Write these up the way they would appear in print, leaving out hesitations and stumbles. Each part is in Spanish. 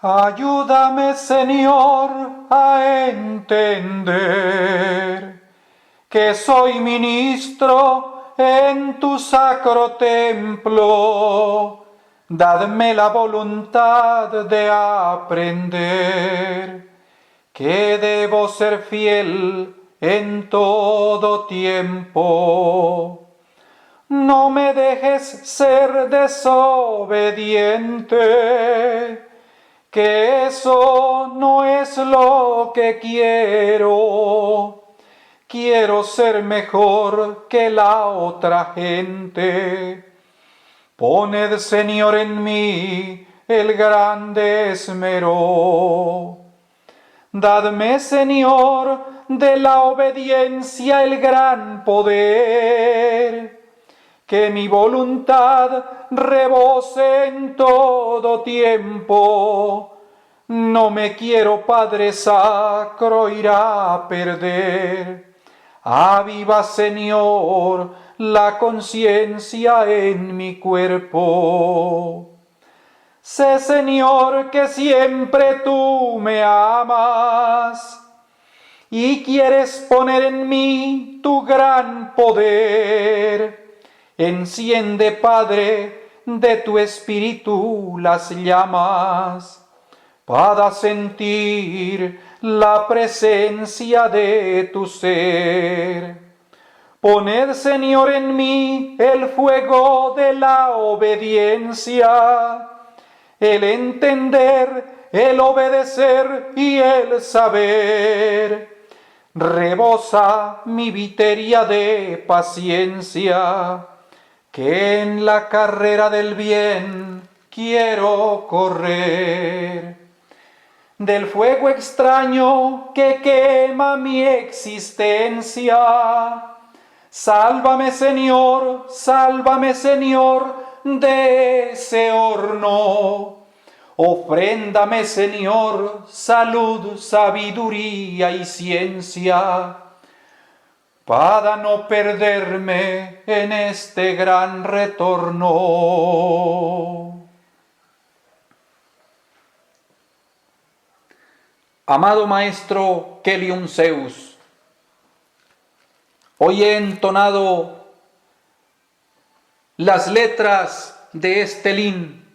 Ayúdame, Señor, a entender que soy ministro en tu sacro templo. Dadme la voluntad de aprender que debo ser fiel en todo tiempo. No me dejes ser desobediente, que eso no es lo que quiero. Quiero ser mejor que la otra gente. Poned, Señor, en mí el grande esmero. Dadme, Señor, de la obediencia el gran poder, que mi voluntad rebose en todo tiempo. No me quiero, Padre Sacro, ir a perder. Aviva, Señor, la conciencia en mi cuerpo. Sé, Señor, que siempre tú me amas y quieres poner en mí tu gran poder. Enciende, Padre, de tu espíritu las llamas para sentir la presencia de tu ser. Poned, Señor, en mí el fuego de la obediencia, el entender, el obedecer y el saber. Rebosa mi viteria de paciencia, que en la carrera del bien quiero correr. Del fuego extraño que quema mi existencia, sálvame, Señor, de ese horno. Ofréndame, Señor, salud, sabiduría y ciencia, para no perderme en este gran retorno. Amado Maestro Kelium Zeus, hoy he entonado las letras de este lin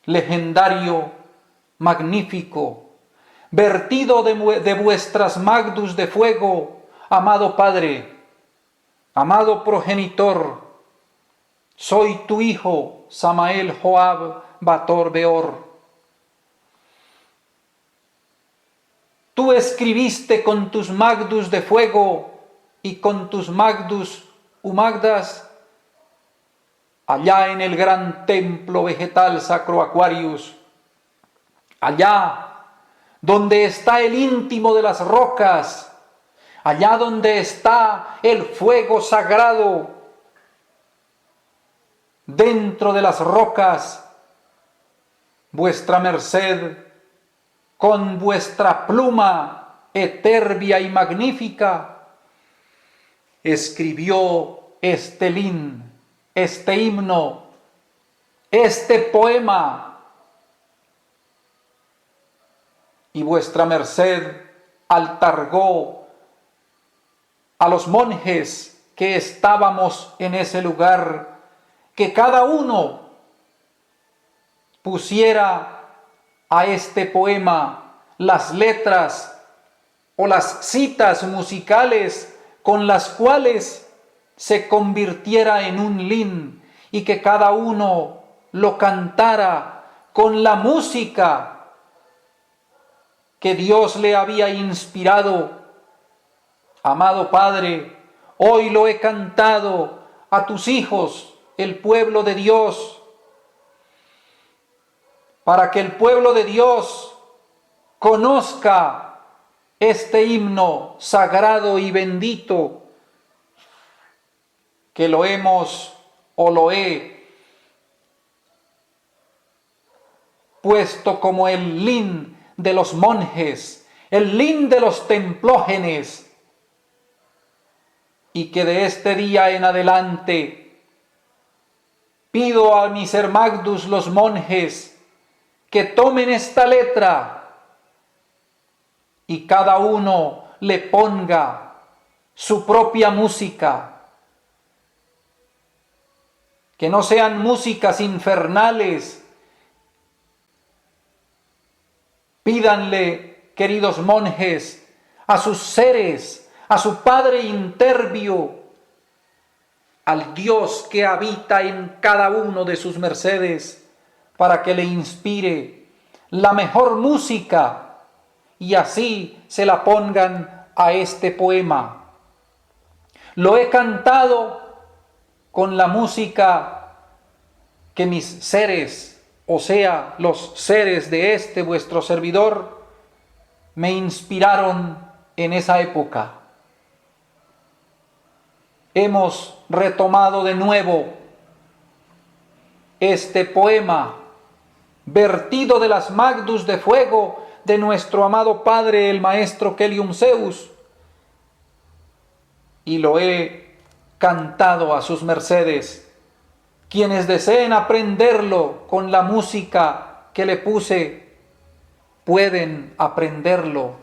legendario, magnífico, vertido de vuestras magdus de fuego, amado Padre, amado progenitor. Soy tu hijo, Samael Joab Bator Beor. Tú escribiste con tus magdus de fuego y con tus magdus humagdas allá en el gran templo vegetal Sacro Aquarius, allá donde está el íntimo de las rocas, allá donde está el fuego sagrado, dentro de las rocas, vuestra merced, con vuestra pluma etérbia y magnífica, escribió este lin, este himno, este poema, y vuestra merced altargó a los monjes que estábamos en ese lugar, que cada uno pusiera a este poema las letras o las citas musicales con las cuales se convirtiera en un lin, y que cada uno lo cantara con la música que Dios le había inspirado. Amado Padre, hoy lo he cantado a tus hijos, el pueblo de Dios, para que el pueblo de Dios conozca este himno sagrado y bendito, que lo hemos o lo he puesto como el lin de los monjes, el lin de los templógenes, y que de este día en adelante pido a mis hermagdus los monjes que tomen esta letra y cada uno le ponga su propia música. Que no sean músicas infernales. Pídanle, queridos monjes, a sus seres, a su Padre Intervio, al Dios que habita en cada uno de sus mercedes, para que le inspire la mejor música y así se la pongan a este poema. Lo he cantado con la música que mis seres, o sea, los seres de este vuestro servidor, me inspiraron en esa época. Hemos retomado de nuevo este poema vertido de las Magdus de fuego de nuestro amado padre el maestro Quelium Zeus, y lo he cantado a sus mercedes. Quienes deseen aprenderlo con la música que le puse, pueden aprenderlo,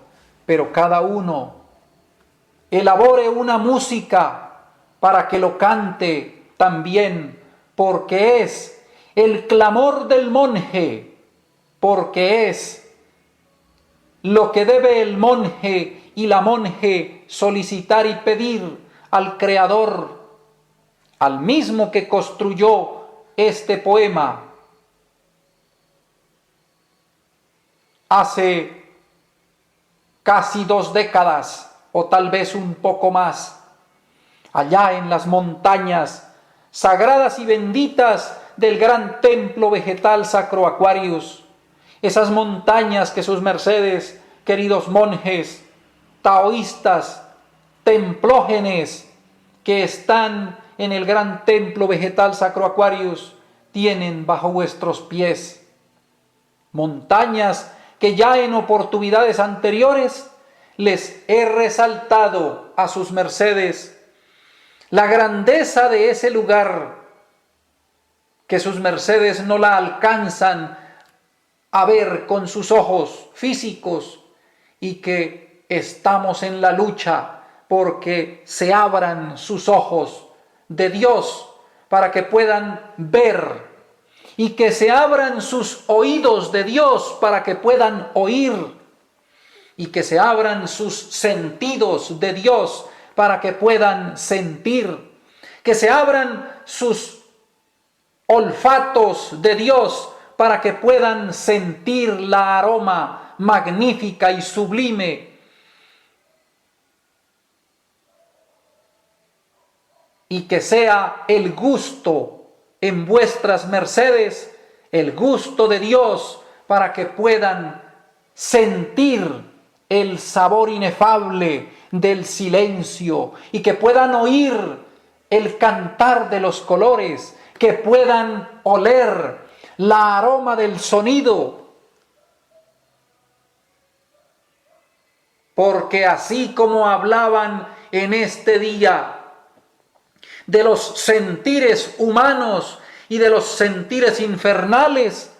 pero cada uno elabore una música para que lo cante también, porque es el clamor del monje, porque es lo que debe el monje y la monje solicitar y pedir al Creador, al mismo que construyó este poema. Hace casi 2 décadas, o tal vez un poco más, allá en las montañas sagradas y benditas del gran templo vegetal Sacro Aquarius, esas montañas que sus mercedes, queridos monjes, taoístas, templógenes, que están en el gran templo vegetal Sacro Aquarius, tienen bajo vuestros pies. Montañas que ya en oportunidades anteriores les he resaltado a sus mercedes la grandeza de ese lugar, que sus mercedes no la alcanzan a ver con sus ojos físicos, y que estamos en la lucha porque se abran sus ojos de Dios para que puedan ver, y que se abran sus oídos de Dios para que puedan oír, y que se abran sus sentidos de Dios para que puedan sentir, que se abran sus olfatos de Dios para que puedan sentir la aroma magnífica y sublime, y que sea el gusto en vuestras mercedes, el gusto de Dios, para que puedan sentir el sabor inefable del silencio, y que puedan oír el cantar de los colores, que puedan oler la aroma del sonido, porque así como hablaban en este día de los sentires humanos y de los sentires infernales,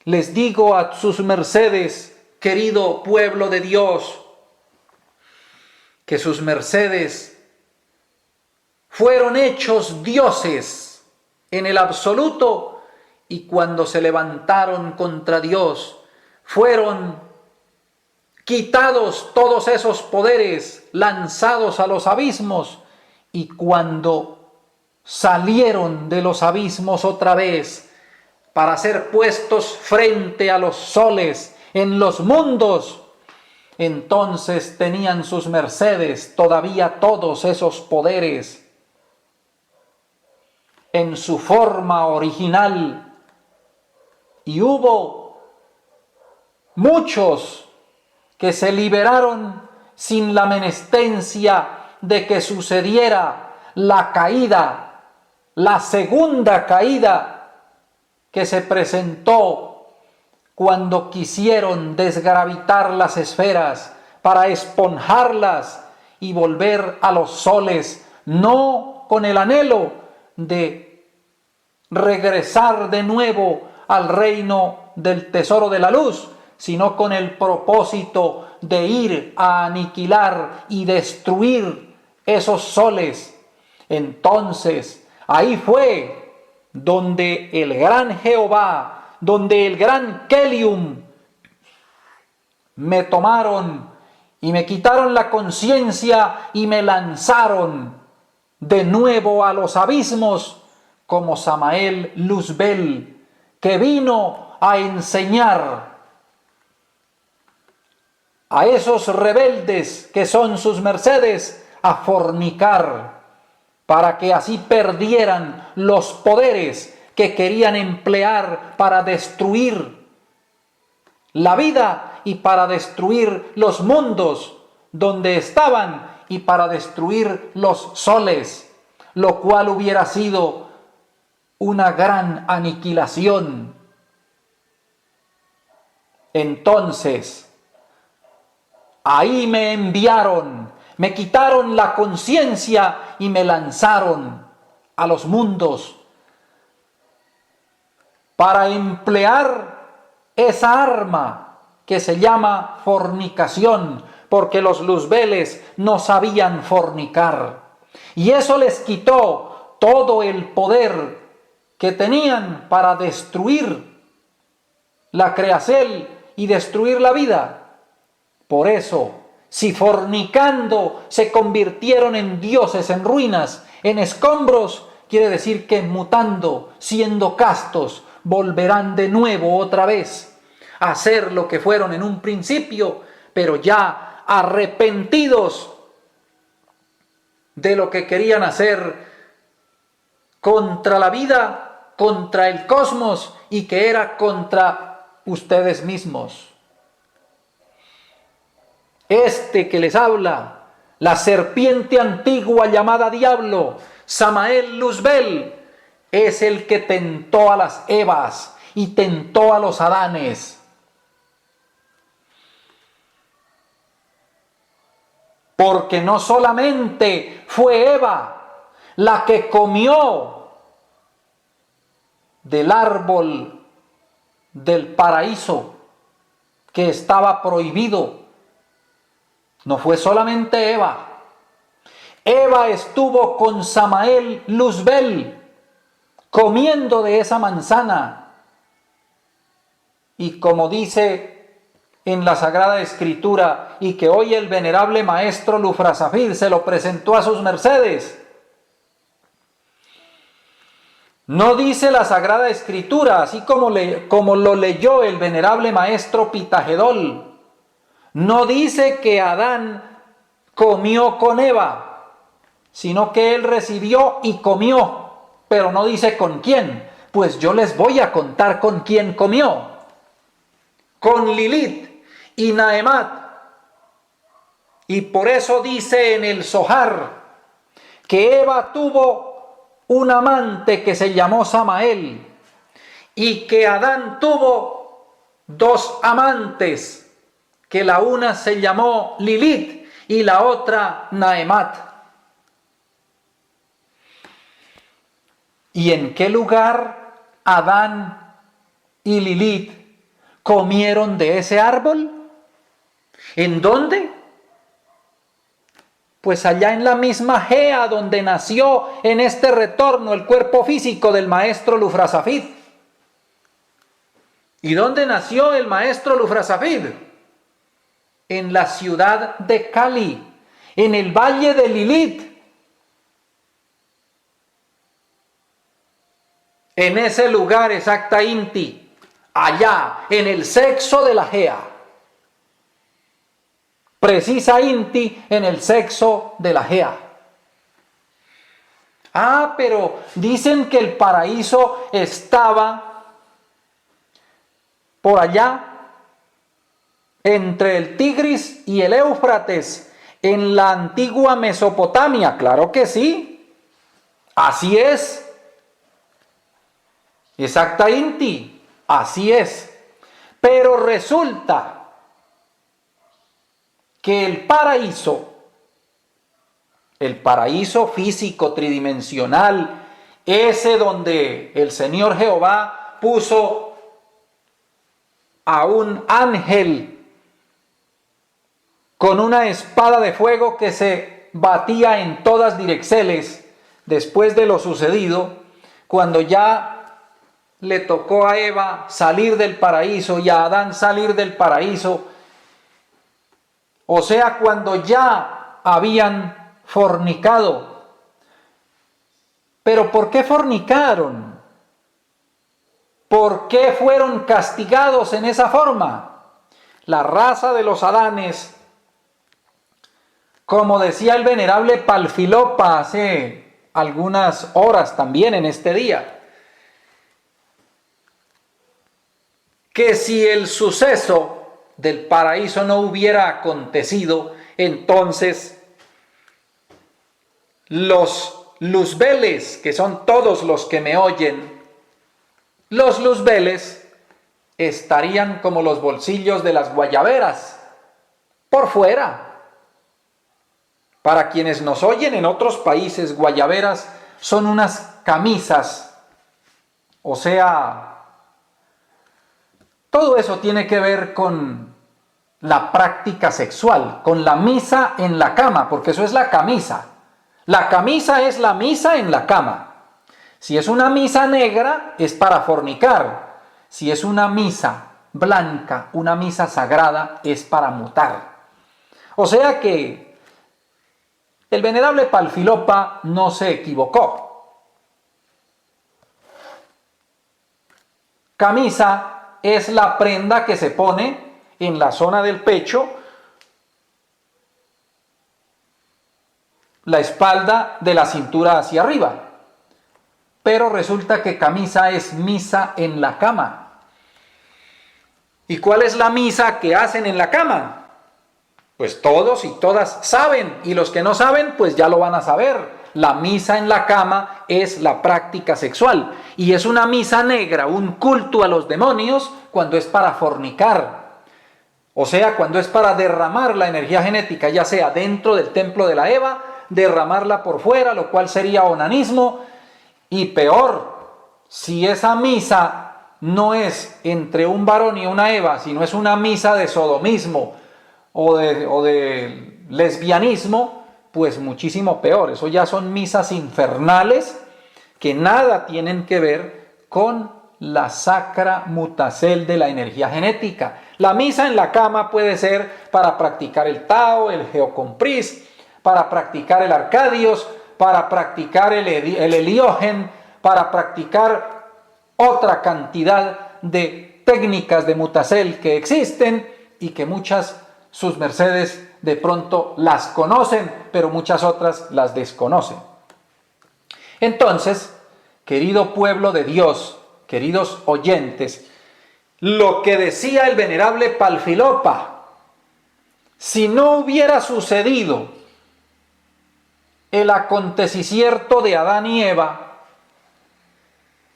les digo a sus mercedes, querido pueblo de Dios, que sus mercedes fueron hechos dioses en el absoluto, y cuando se levantaron contra Dios, fueron quitados todos esos poderes, lanzados a los abismos, y cuando salieron de los abismos otra vez para ser puestos frente a los soles en los mundos, entonces tenían sus mercedes todavía todos esos poderes en su forma original, y hubo muchos que se liberaron sin la menestencia de que sucediera la caída, la segunda caída que se presentó cuando quisieron desgravitar las esferas para esponjarlas y volver a los soles, no con el anhelo de regresar de nuevo al reino del tesoro de la luz, sino con el propósito de ir a aniquilar y destruir esos soles. Entonces, ahí fue donde el gran Jehová, donde el gran Kelium, me tomaron y me quitaron la conciencia y me lanzaron de nuevo a los abismos, como Samael Luzbel, que vino a enseñar a esos rebeldes que son sus mercedes a fornicar, para que así perdieran los poderes que querían emplear para destruir la vida y para destruir los mundos donde estaban y para destruir los soles, lo cual hubiera sido una gran aniquilación. Entonces, ahí me enviaron, me quitaron la conciencia y me lanzaron a los mundos para emplear esa arma que se llama fornicación, porque los luzbeles no sabían fornicar. Y eso les quitó todo el poder que tenían para destruir la creacel y destruir la vida. Por eso, si fornicando se convirtieron en dioses, en ruinas, en escombros, quiere decir que mutando, siendo castos, volverán de nuevo otra vez a hacer lo que fueron en un principio, pero ya arrepentidos de lo que querían hacer contra la vida, contra el cosmos y que era contra ustedes mismos. Este que les habla, la serpiente antigua llamada diablo, Samael Luzbel, es el que tentó a las Evas y tentó a los Adanes. Porque no solamente fue Eva la que comió del árbol del paraíso que estaba prohibido. No fue solamente Eva. Eva estuvo con Samael Luzbel comiendo de esa manzana. Y como dice en la Sagrada Escritura, y que hoy el venerable maestro Lufrasafir se lo presentó a sus mercedes, no dice la Sagrada Escritura, así como lo leyó el venerable maestro Pitagedol, no dice que Adán comió con Eva, sino que él recibió y comió, pero no dice con quién. Pues yo les voy a contar con quién comió. Con Lilith y Naemat. Y por eso dice en el Zohar que Eva tuvo un amante que se llamó Samael y que Adán tuvo dos amantes, que la una se llamó Lilith y la otra Naemat. ¿Y en qué lugar Adán y Lilith comieron de ese árbol? ¿En dónde? Pues allá en la misma Gea donde nació en este retorno el cuerpo físico del maestro Lufrasafid. ¿Y dónde nació el maestro Lufrasafid? En la ciudad de Cali, en el valle de Lilith. En ese lugar exacta Inti, allá en el sexo de la Gea. Precisa Inti en el sexo de la Gea. Ah, pero dicen que el paraíso estaba por allá, entre el Tigris y el Éufrates, en la antigua Mesopotamia. Claro que sí, así es. Exacta Inti, así es. Pero resulta que el paraíso físico tridimensional, ese donde el Señor Jehová puso a un ángel con una espada de fuego que se batía en todas direcciones después de lo sucedido, cuando ya le tocó a Eva salir del paraíso y a Adán salir del paraíso, o sea, cuando ya habían fornicado. ¿Pero por qué fornicaron? ¿Por qué fueron castigados en esa forma? La raza de los Adanes, como decía el venerable Palfilopa hace algunas horas también en este día, que si el suceso del paraíso no hubiera acontecido, entonces los luzbeles, que son todos los que me oyen, los luzbeles estarían como los bolsillos de las guayaberas, por fuera. Para quienes nos oyen en otros países, guayaberas son unas camisas, o sea, todo eso tiene que ver con la práctica sexual, con la misa en la cama, porque eso es la camisa. La camisa es la misa en la cama. Si es una misa negra, es para fornicar. Si es una misa blanca, una misa sagrada, es para mutar. O sea que el venerable Palfilopa no se equivocó. Camisa es la prenda que se pone en la zona del pecho, la espalda de la cintura hacia arriba. Pero resulta que camisa es misa en la cama. ¿Y cuál es la misa que hacen en la cama? Pues todos y todas saben, y los que no saben, pues ya lo van a saber. La misa en la cama es la práctica sexual, y es una misa negra, un culto a los demonios, cuando es para fornicar. O sea, cuando es para derramar la energía genética, ya sea dentro del templo de la Eva, derramarla por fuera, lo cual sería onanismo, y peor, si esa misa no es entre un varón y una Eva, sino es una misa de sodomismo o de lesbianismo, pues muchísimo peor. Eso ya son misas infernales que nada tienen que ver con la sacra mutacel de la energía genética. La misa en la cama puede ser para practicar el Tao, el Geocompris, para practicar el Arcadios, para practicar el Heliogen, para practicar otra cantidad de técnicas de mutacel que existen y que muchas sus mercedes de pronto las conocen, pero muchas otras las desconocen. Entonces, querido pueblo de Dios, queridos oyentes, lo que decía el venerable Palfilopa, si no hubiera sucedido el acontecicierto de Adán y Eva,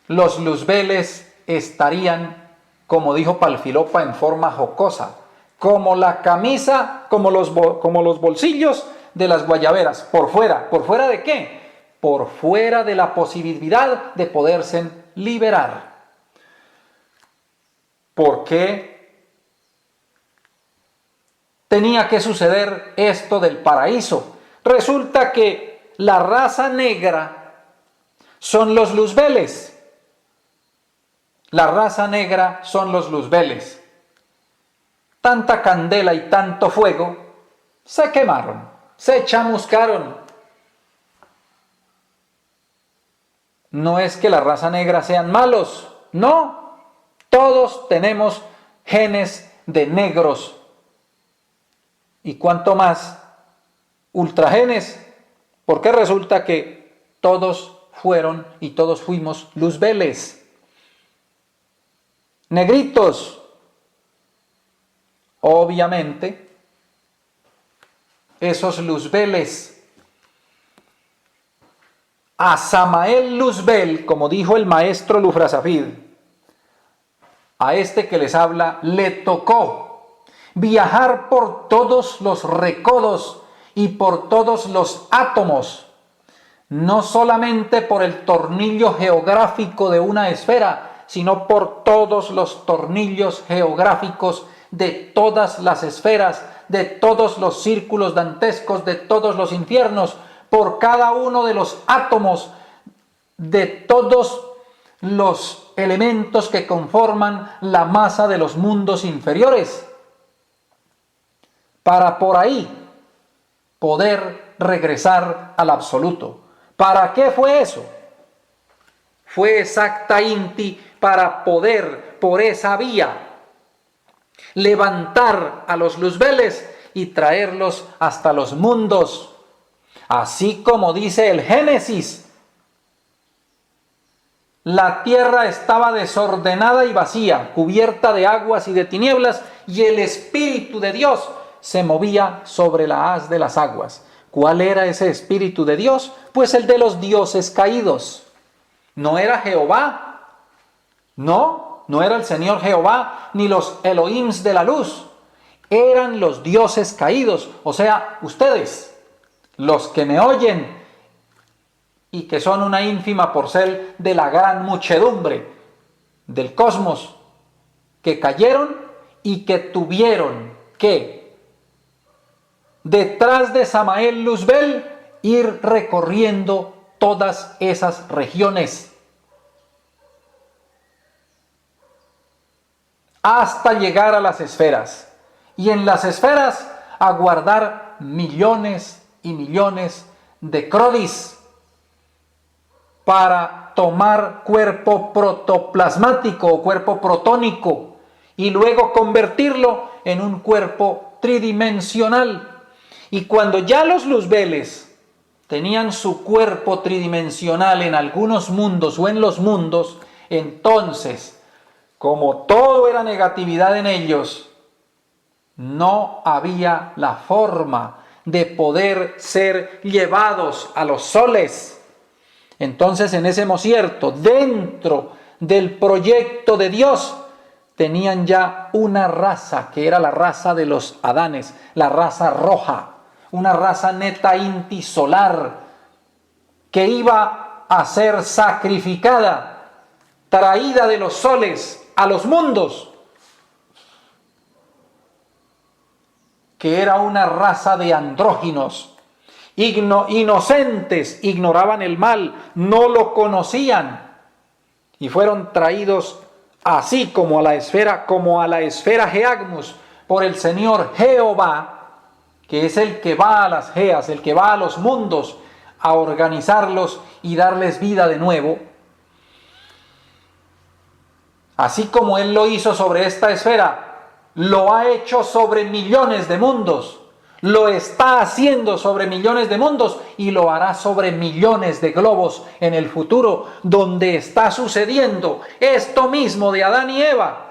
los luzbeles estarían, como dijo Palfilopa en forma jocosa, como la camisa, como los bolsillos de las guayaberas, por fuera. ¿Por fuera de qué? Por fuera de la posibilidad de poderse liberar. ¿Por qué tenía que suceder esto del paraíso? Resulta que la raza negra son los luzbeles. La raza negra son los luzbeles. Tanta candela y tanto fuego, se quemaron, se chamuscaron. No es que la raza negra sean malos, no. Todos tenemos genes de negros. Y cuanto más ultragenes, porque resulta que todos fueron y todos fuimos luzbeles. Negritos. Obviamente, esos luzbeles, a Samael Luzbel, como dijo el maestro Lufrasafid, a este que les habla, le tocó viajar por todos los recodos y por todos los átomos, no solamente por el tornillo geográfico de una esfera, sino por todos los tornillos geográficos de todas las esferas, de todos los círculos dantescos, de todos los infiernos, por cada uno de los átomos, de todos los elementos que conforman la masa de los mundos inferiores, para por ahí poder regresar al absoluto. ¿Para qué fue eso? Fue exactamente para poder, por esa vía, levantar a los luzbeles y traerlos hasta los mundos. Así como dice el Génesis, la tierra estaba desordenada y vacía, cubierta de aguas y de tinieblas, y el Espíritu de Dios se movía sobre la haz de las aguas. ¿Cuál era ese Espíritu de Dios? Pues el de los dioses caídos. No era Jehová, no era el Señor Jehová, ni los Elohims de la luz. Eran los dioses caídos, o sea, ustedes, los que me oyen, y que son una ínfima porción de la gran muchedumbre del cosmos, que cayeron y que tuvieron que, detrás de Samael Luzbel, ir recorriendo todas esas regiones hasta llegar a las esferas, y en las esferas aguardar millones y millones de crodis para tomar cuerpo protoplasmático o cuerpo protónico y luego convertirlo en un cuerpo tridimensional. Y cuando ya los luzbeles tenían su cuerpo tridimensional en algunos mundos o en los mundos, entonces, como todo era negatividad en ellos, no había la forma de poder ser llevados a los soles. Entonces, en ese mocierto, dentro del proyecto de Dios, tenían ya una raza que era la raza de los Adanes, la raza roja, una raza neta inti solar, que iba a ser sacrificada, traída de los soles a los mundos, que era una raza de andróginos, inocentes, ignoraban el mal, no lo conocían, y fueron traídos así como a la esfera Geagmus, por el Señor Jehová, que es el que va a las Geas, el que va a los mundos a organizarlos y darles vida de nuevo. Así como Él lo hizo sobre esta esfera, lo ha hecho sobre millones de mundos, lo está haciendo sobre millones de mundos y lo hará sobre millones de globos en el futuro, donde está sucediendo esto mismo de Adán y Eva.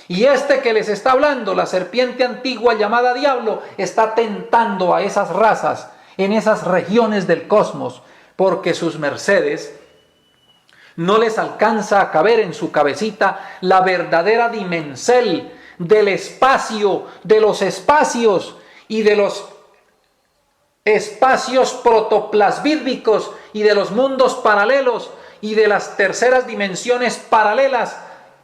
Y este que les está hablando, la serpiente antigua llamada diablo, está tentando a esas razas en esas regiones del cosmos, porque sus mercedes no les alcanza a caber en su cabecita la verdadera dimensión del espacio, de los espacios y de los espacios protoplasmídicos y de los mundos paralelos y de las terceras dimensiones paralelas,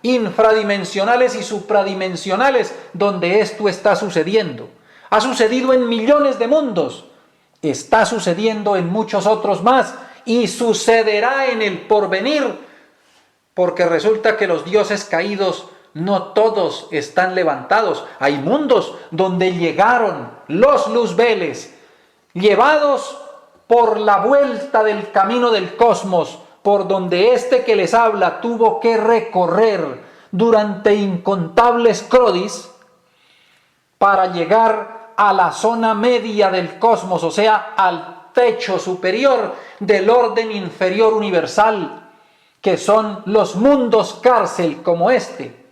infradimensionales y supradimensionales, donde esto está sucediendo. Ha sucedido en millones de mundos, está sucediendo en muchos otros más y sucederá en el porvenir, porque resulta que los dioses caídos no todos están levantados. Hay mundos donde llegaron los luzbeles, llevados por la vuelta del camino del cosmos, por donde este que les habla tuvo que recorrer durante incontables crodis para llegar a la zona media del cosmos, o sea, al techo superior del orden inferior universal, que son los mundos cárcel como este.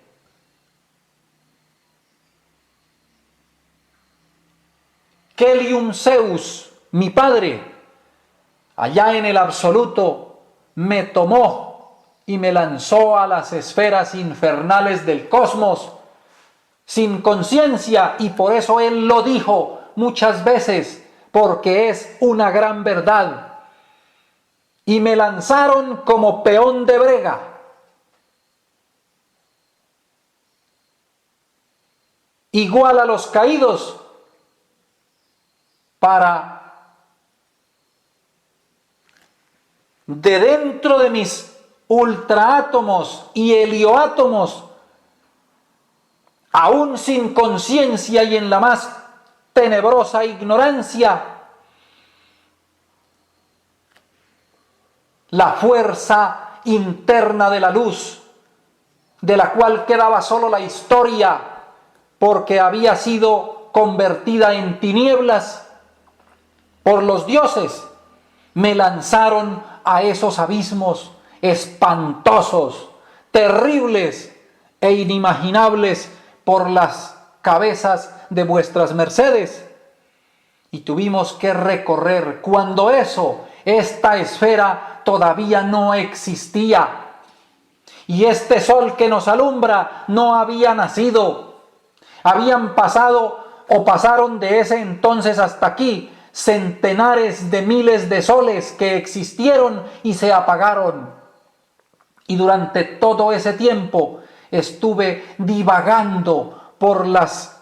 Kelium Zeus, mi padre, allá en el absoluto, me tomó y me lanzó a las esferas infernales del cosmos sin conciencia, y por eso él lo dijo muchas veces, porque es una gran verdad. Y me lanzaron como peón de brega, igual a los caídos, para de dentro de mis ultraátomos y helioátomos, aún sin conciencia y en la más tenebrosa ignorancia, la fuerza interna de la luz, de la cual quedaba solo la historia, porque había sido convertida en tinieblas por los dioses, me lanzaron a esos abismos espantosos, terribles e inimaginables por las cabezas de vuestras mercedes. Y tuvimos que recorrer cuando esta esfera todavía no existía. Y este sol que nos alumbra no había nacido. Habían pasado o pasaron de ese entonces hasta aquí centenares de miles de soles que existieron y se apagaron. Y durante todo ese tiempo estuve divagando por las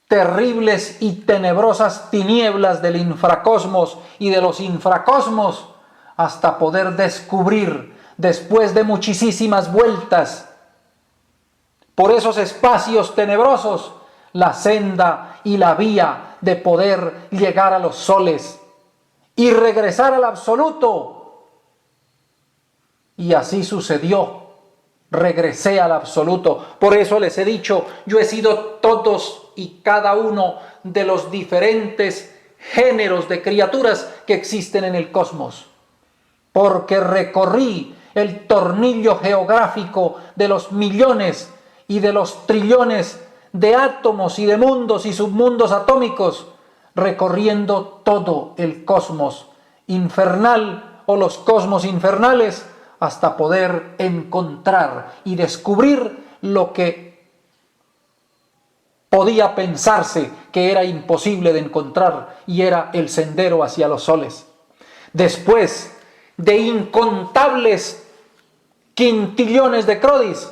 terribles y tenebrosas tinieblas del infracosmos y de los infracosmos hasta poder descubrir, después de muchísimas vueltas por esos espacios tenebrosos, la senda y la vía de poder llegar a los soles y regresar al absoluto. Y así sucedió. Regresé al absoluto. Por eso les he dicho, yo he sido todos y cada uno de los diferentes géneros de criaturas que existen en el cosmos. Porque recorrí el tornillo geográfico de los millones y de los trillones de átomos y de mundos y submundos atómicos, recorriendo todo el cosmos infernal o los cosmos infernales, hasta poder encontrar y descubrir lo que podía pensarse que era imposible de encontrar, y era el sendero hacia los soles. Después de incontables quintillones de crodis,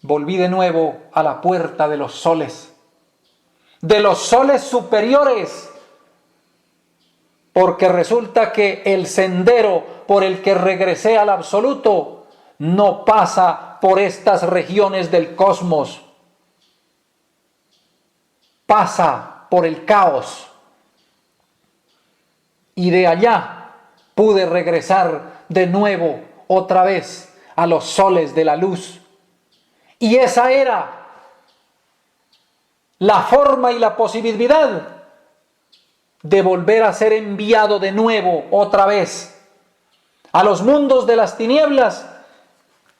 volví de nuevo a la puerta de los soles superiores, porque resulta que el sendero por el que regresé al absoluto no pasa por estas regiones del cosmos, pasa por el caos. Y de allá pude regresar de nuevo otra vez a los soles de la luz. Y esa era la forma y la posibilidad de volver a ser enviado de nuevo otra vez a los mundos de las tinieblas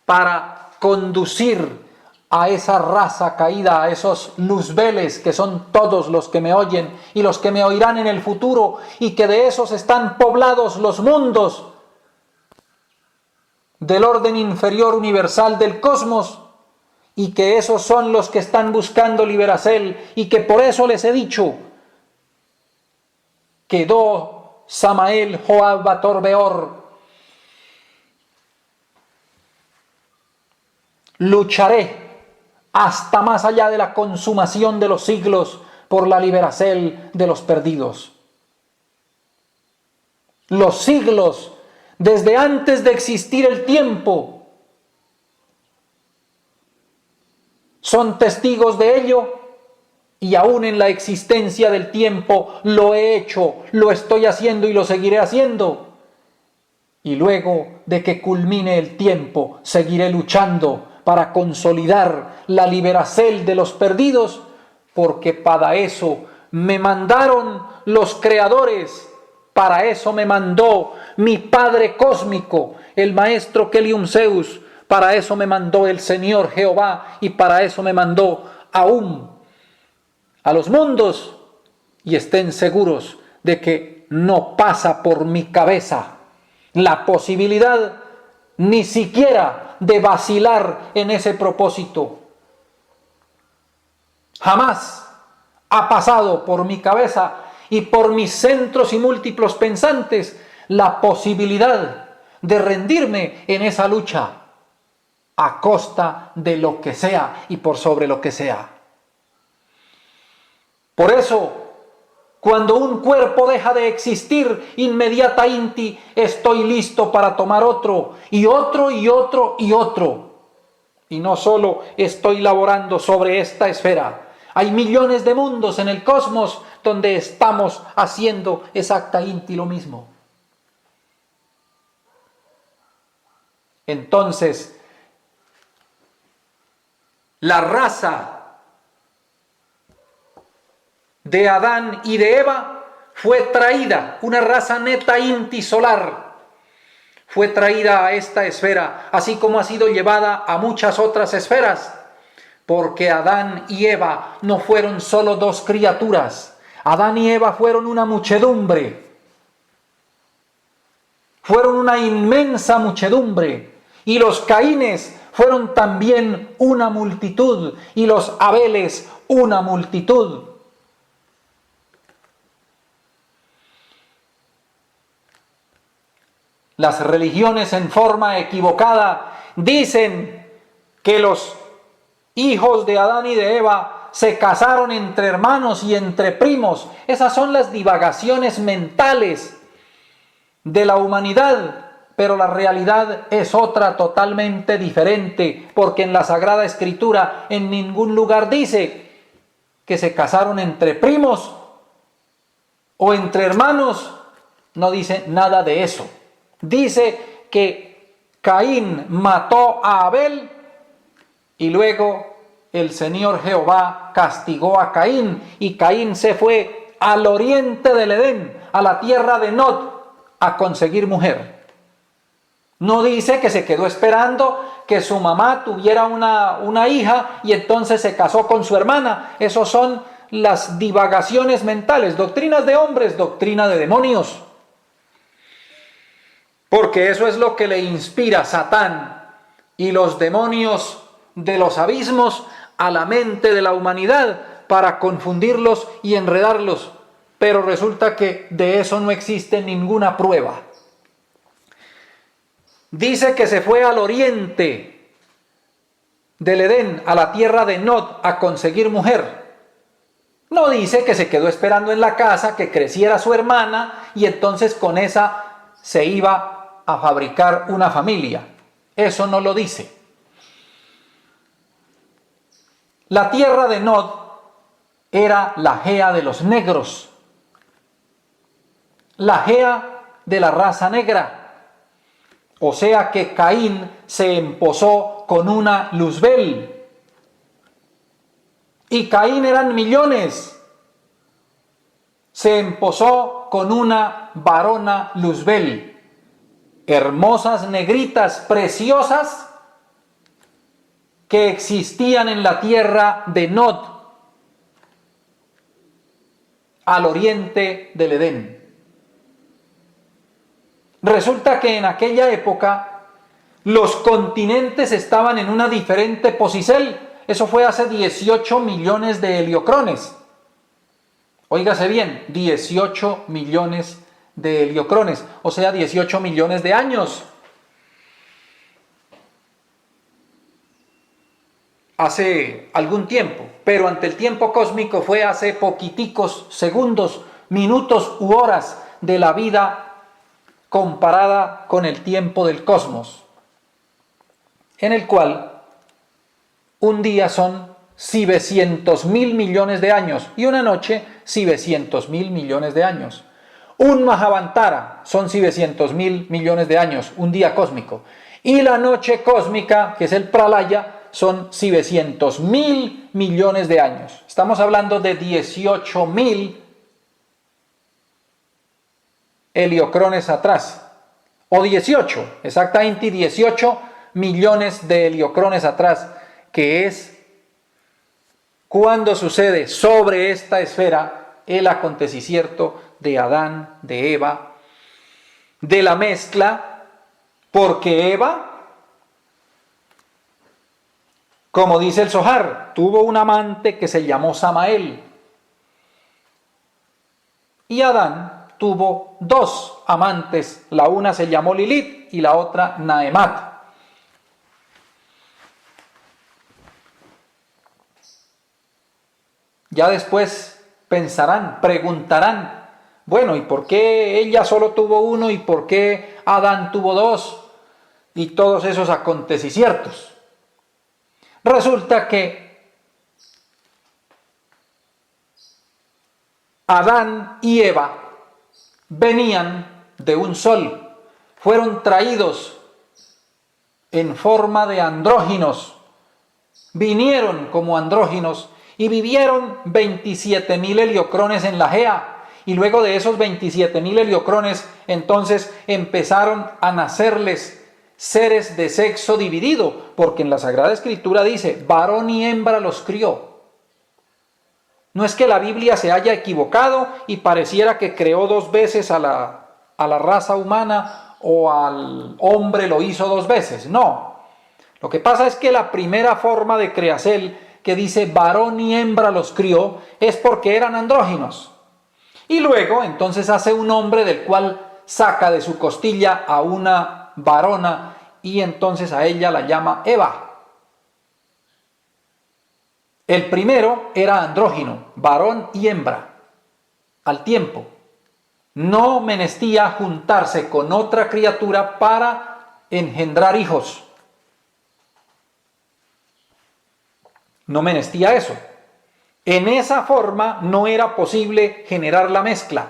para conducir a esa raza caída, a esos luzbeles que son todos los que me oyen y los que me oirán en el futuro, y que de esos están poblados los mundos del orden inferior universal del cosmos, y que esos son los que están buscando Liberacel, y que por eso les he dicho que Do Samael Joab Bator Beor, lucharé hasta más allá de la consumación de los siglos por la Liberacel de los perdidos. Los siglos, desde antes de existir el tiempo, son testigos de ello, y aún en la existencia del tiempo lo he hecho, lo estoy haciendo y lo seguiré haciendo. Y luego de que culmine el tiempo, seguiré luchando para consolidar la Liberacel de los perdidos, porque para eso me mandaron los creadores, para eso me mandó mi Padre Cósmico, el Maestro Kelium Zeus, para eso me mandó el Señor Jehová, y para eso me mandó aún a los mundos. Y estén seguros de que no pasa por mi cabeza la posibilidad ni siquiera de vacilar en ese propósito. Jamás ha pasado por mi cabeza y por mis centros y múltiplos pensantes la posibilidad de rendirme en esa lucha, a costa de lo que sea y por sobre lo que sea. Por eso, cuando un cuerpo deja de existir, inmediatamente estoy listo para tomar otro, y otro, y otro, y otro. Y no solo estoy laborando sobre esta esfera. Hay millones de mundos en el cosmos donde estamos haciendo exactamente lo mismo. Entonces, la raza de Adán y de Eva fue traída, una raza neta intisolar, fue traída a esta esfera, así como ha sido llevada a muchas otras esferas, porque Adán y Eva no fueron solo dos criaturas, Adán y Eva fueron una muchedumbre, fueron una inmensa muchedumbre, y los Caínes fueron también una multitud, y los Abeles una multitud. Las religiones en forma equivocada dicen que los hijos de Adán y de Eva se casaron entre hermanos y entre primos. Esas son las divagaciones mentales de la humanidad, pero la realidad es otra totalmente diferente, porque en la Sagrada Escritura en ningún lugar dice que se casaron entre primos o entre hermanos, no dice nada de eso. Dice que Caín mató a Abel y luego el Señor Jehová castigó a Caín y Caín se fue al oriente del Edén, a la tierra de Nod, a conseguir mujer. No dice que se quedó esperando que su mamá tuviera una hija y entonces se casó con su hermana. Esos son las divagaciones mentales, doctrinas de hombres, doctrina de demonios. Porque eso es lo que le inspira Satán y los demonios de los abismos a la mente de la humanidad para confundirlos y enredarlos. Pero resulta que de eso no existe ninguna prueba. Dice que se fue al oriente del Edén, a la tierra de Nod, a conseguir mujer. No dice que se quedó esperando en la casa que creciera su hermana y entonces con esa se iba a fabricar una familia. Eso no lo dice. La tierra de Nod era la Gea de los negros, la Gea de la raza negra. O sea que Caín se emposó con una Luzbel. Y Caín eran millones. Se emposó con una varona Luzbel. Hermosas negritas, preciosas, que existían en la tierra de Nod, al oriente del Edén. Resulta que en aquella época los continentes estaban en una diferente posición. Eso fue hace 18 millones de heliocrones. Óigase bien, 18 millones de heliocrones, o sea, 18 millones de años. Hace algún tiempo, pero ante el tiempo cósmico fue hace poquiticos segundos, minutos u horas de la vida comparada con el tiempo del cosmos, en el cual un día son 700.000 millones de años y una noche 700.000 millones de años. Un Mahavantara son 700.000 millones de años, un día cósmico. Y la noche cósmica, que es el Pralaya, son 700.000 millones de años. Estamos hablando de 18.000 heliocrones atrás. O 18, exactamente 18 millones de heliocrones atrás, que es cuando sucede sobre esta esfera el acontecimiento de Adán, de Eva, de la mezcla, porque Eva, como dice el Zohar, tuvo un amante que se llamó Samael, y Adán tuvo dos amantes, la una se llamó Lilith y la otra Naemat. Ya después pensarán, preguntarán, bueno, ¿y por qué ella solo tuvo uno y por qué Adán tuvo dos? Y todos esos acontecimientos. Resulta que Adán y Eva venían de un sol, fueron traídos en forma de andróginos, vinieron como andróginos y vivieron 27.000 heliocrones en la Gea. Y luego de esos 27.000 heliocrones, entonces empezaron a nacerles seres de sexo dividido, porque en la Sagrada Escritura dice, varón y hembra los crió. No es que la Biblia se haya equivocado y pareciera que creó dos veces a la raza humana o al hombre lo hizo dos veces. No. Lo que pasa es que la primera forma de creación que dice varón y hembra los crió es porque eran andróginos. Y luego entonces hace un hombre del cual saca de su costilla a una varona y entonces a ella la llama Eva. El primero era andrógino, varón y hembra, al tiempo. No menestía juntarse con otra criatura para engendrar hijos. No menestía eso. En esa forma no era posible generar la mezcla.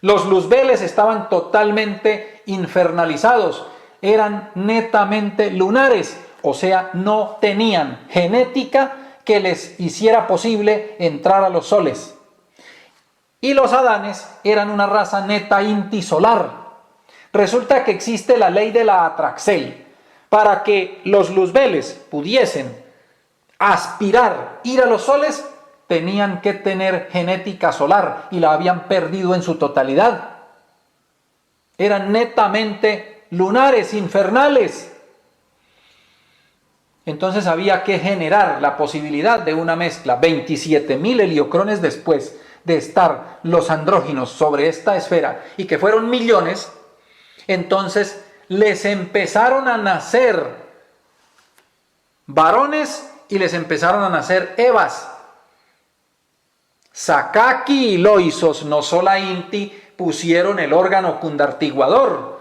Los luzbeles estaban totalmente infernalizados, eran netamente lunares, o sea, no tenían genética que les hiciera posible entrar a los soles. Y los Adanes eran una raza neta intisolar. Resulta que existe la ley de la Atraxel. Para que los luzbeles pudiesen aspirar, ir a los soles, tenían que tener genética solar y la habían perdido en su totalidad. Eran netamente lunares, infernales. Entonces había que generar la posibilidad de una mezcla. 27.000 heliocrones después de estar los andróginos sobre esta esfera y que fueron millones, entonces les empezaron a nacer varones y les empezaron a nacer Evas. Sakaki y Loisos no sola inti pusieron el órgano cundartiguador.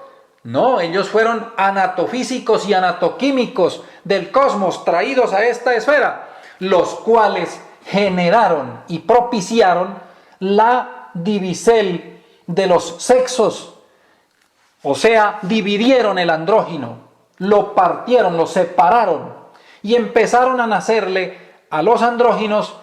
No, ellos fueron anatofísicos y anatoquímicos del cosmos traídos a esta esfera, los cuales generaron y propiciaron la divisel de los sexos, o sea, dividieron el andrógino, lo partieron, lo separaron y empezaron a nacerle a los andróginos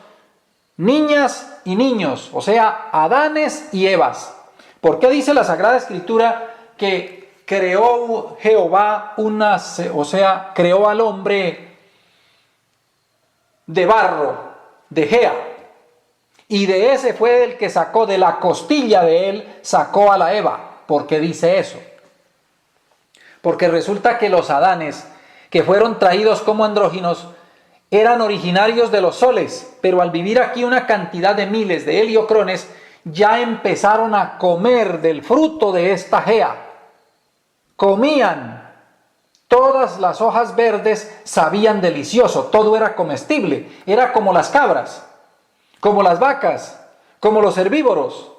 niñas y niños, o sea, Adanes y Evas. ¿Por qué dice la Sagrada Escritura que creó Jehová creó al hombre de barro, de Gea? Y de ese fue el que sacó, de la costilla de él, sacó a la Eva. ¿Por qué dice eso? Porque resulta que los Adanes, que fueron traídos como andróginos, eran originarios de los soles, pero al vivir aquí una cantidad de miles de heliocrones, ya empezaron a comer del fruto de esta Gea. Comían todas las hojas verdes, sabían delicioso, todo era comestible, era como las cabras, como las vacas, como los herbívoros.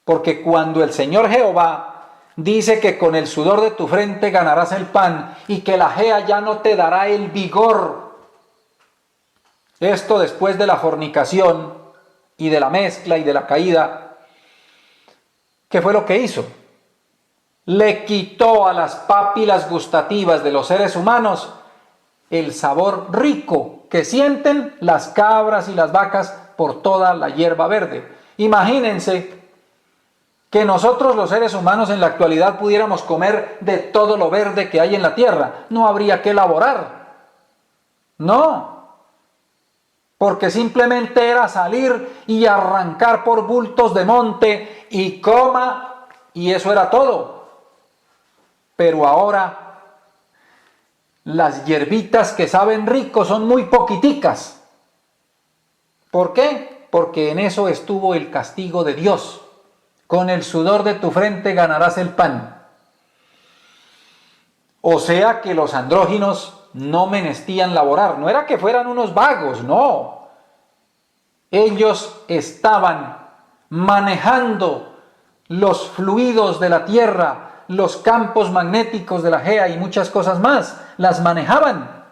Porque cuando el Señor Jehová dice que con el sudor de tu frente ganarás el pan y que la Gea ya no te dará el vigor, esto después de la fornicación y de la mezcla y de la caída, ¿qué fue lo que hizo? Le quitó a las papilas gustativas de los seres humanos el sabor rico que sienten las cabras y las vacas por toda la hierba verde. Imagínense que nosotros los seres humanos en la actualidad pudiéramos comer de todo lo verde que hay en la tierra. No habría que elaborar. No. Porque simplemente era salir y arrancar por bultos de monte y coma, y eso era todo. Pero ahora las hierbitas que saben rico son muy poquiticas. ¿Por qué? Porque en eso estuvo el castigo de Dios. Con el sudor de tu frente ganarás el pan. O sea que los andróginos no menestían laborar. No era que fueran unos vagos, no. ellos estaban manejando los fluidos de la tierra, los campos magnéticos de la Gea y muchas cosas más, las manejaban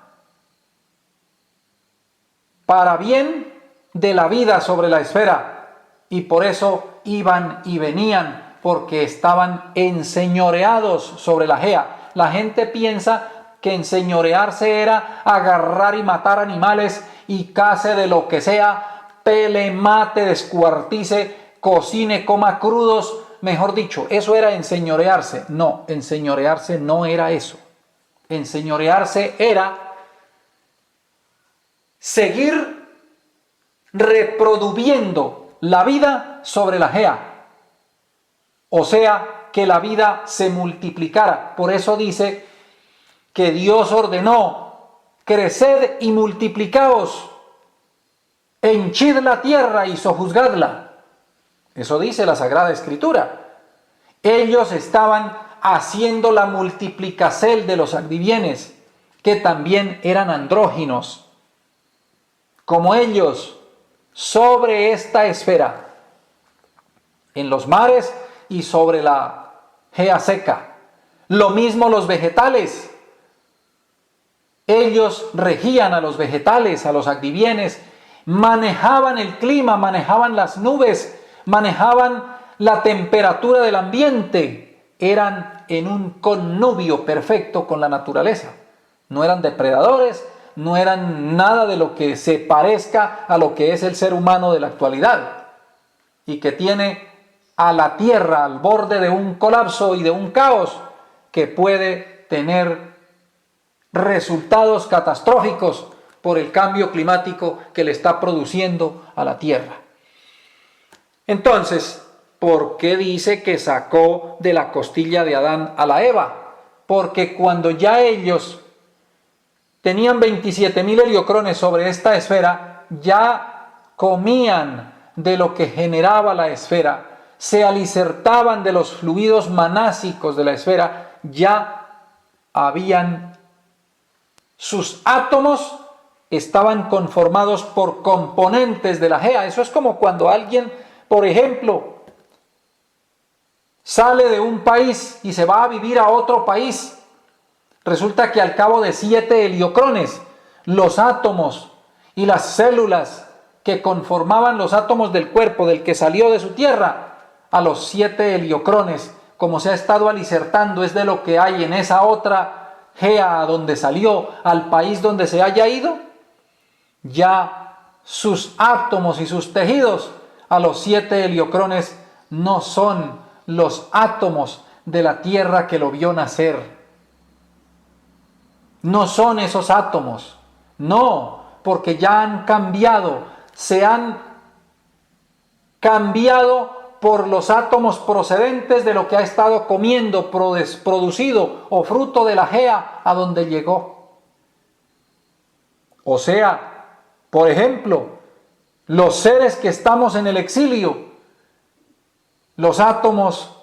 para bien de la vida sobre la esfera, y por eso iban y venían, porque estaban enseñoreados sobre la Gea. La gente piensa que enseñorearse era agarrar y matar animales y case de lo que sea, pele, mate, descuartice, cocine, coma crudos. Mejor dicho, eso era enseñorearse. No, enseñorearse no era eso. Enseñorearse era seguir reproduciendo la vida sobre la Gea. O sea, que la vida se multiplicara. Por eso dice que Dios ordenó: creced y multiplicaos, henchid la tierra y sojuzgadla. Eso dice la Sagrada Escritura. Ellos estaban haciendo la multiplicación de los adivienes, que también eran andróginos, como ellos, sobre esta esfera, en los mares y sobre la Gea seca. Lo mismo los vegetales. Ellos regían a los vegetales, a los adivienes, manejaban el clima, manejaban las nubes, manejaban la temperatura del ambiente. Eran en un connubio perfecto con la naturaleza. No eran depredadores, no eran nada de lo que se parezca a lo que es el ser humano de la actualidad, y que tiene a la tierra al borde de un colapso y de un caos que puede tener resultados catastróficos por el cambio climático que le está produciendo a la tierra. Entonces, ¿por qué dice que sacó de la costilla de Adán a la Eva? Porque cuando ya ellos tenían 27.000 heliocrones sobre esta esfera, ya comían de lo que generaba la esfera, se alicertaban de los fluidos manásicos de la esfera, ya habían, sus átomos estaban conformados por componentes de la Gea. Eso es como cuando alguien, por ejemplo, sale de un país y se va a vivir a otro país. Resulta que al cabo de 7 heliocrones, los átomos y las células que conformaban los átomos del cuerpo del que salió de su tierra, a los 7 heliocrones, como se ha estado alicertando, es de lo que hay en esa otra Gea donde salió, al país donde se haya ido, ya sus átomos y sus tejidos a los 7 heliocrones no son los átomos de la tierra que lo vio nacer. No son esos átomos, no, porque ya han cambiado, se han cambiado por los átomos procedentes de lo que ha estado comiendo, producido o fruto de la Gea a donde llegó. O sea, por ejemplo, los seres que estamos en el exilio, los átomos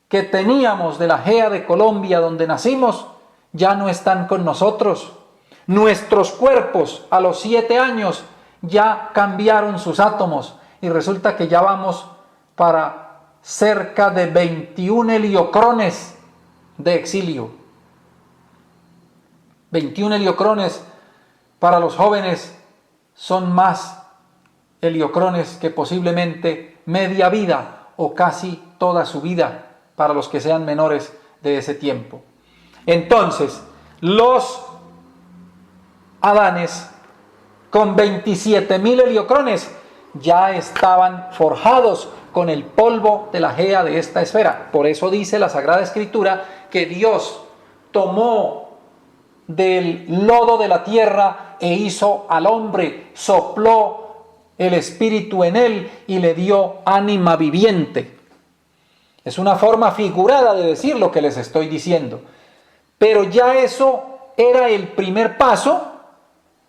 que teníamos de la Gea de Colombia donde nacimos, ya no están con nosotros. Nuestros cuerpos a los 7 años ya cambiaron sus átomos y resulta que ya vamos para cerca de 21 heliocrones de exilio. 21 heliocrones para los jóvenes son más heliocrones que posiblemente media vida o casi toda su vida para los que sean menores de ese tiempo. Entonces, los Adanes con 27.000 heliocrones ya estaban forjados con el polvo de la Gea de esta esfera. Por eso dice la Sagrada Escritura que Dios tomó del lodo de la tierra e hizo al hombre, sopló el espíritu en él y le dio ánima viviente. Es una forma figurada de decir lo que les estoy diciendo. Pero ya eso era el primer paso